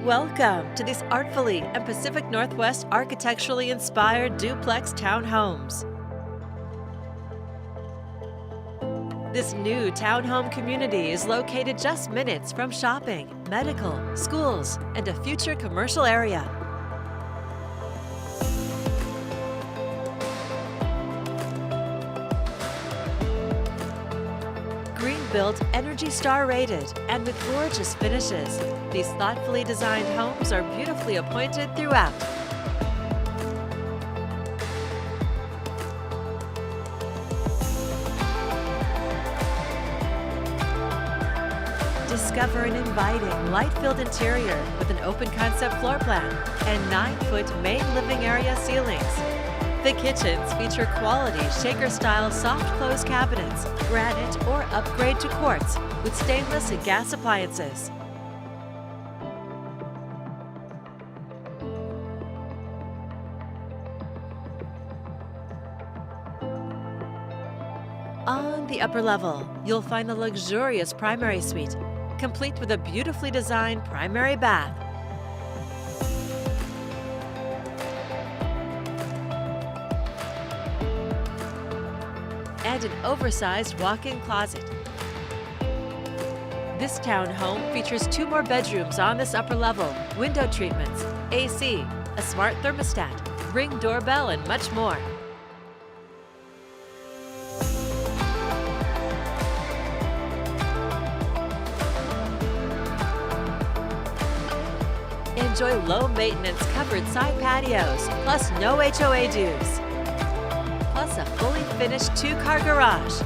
Welcome to these artfully and Pacific Northwest architecturally inspired duplex townhomes. This new townhome community is located just minutes from shopping, medical, schools, and a future commercial area. Green-built, Energy Star rated, and with gorgeous finishes, these thoughtfully designed homes are beautifully appointed throughout. Discover an inviting, light-filled interior with an open-concept floor plan and 9-foot main living area ceilings. The kitchens feature quality shaker-style soft-close cabinets, granite or upgrade to quartz with stainless and gas appliances. On the upper level, you'll find the luxurious primary suite, complete with a beautifully designed primary bath. And an oversized walk-in closet. This townhome features 2 more bedrooms on this upper level, window treatments, AC, a smart thermostat, Ring doorbell, and much more. Enjoy low-maintenance covered side patios, plus no HOA dues. Plus a fully finished 2-car garage.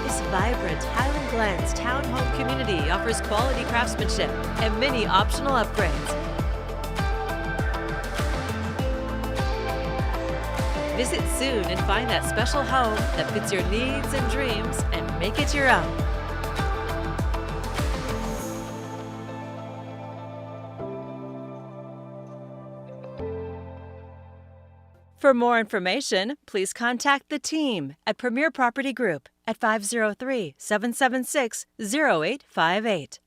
This vibrant Highland Gleanns townhome community offers quality craftsmanship and many optional upgrades. Visit soon and find that special home that fits your needs and dreams and make it your own. For more information, please contact the team at Premier Property Group at 503-776-0858.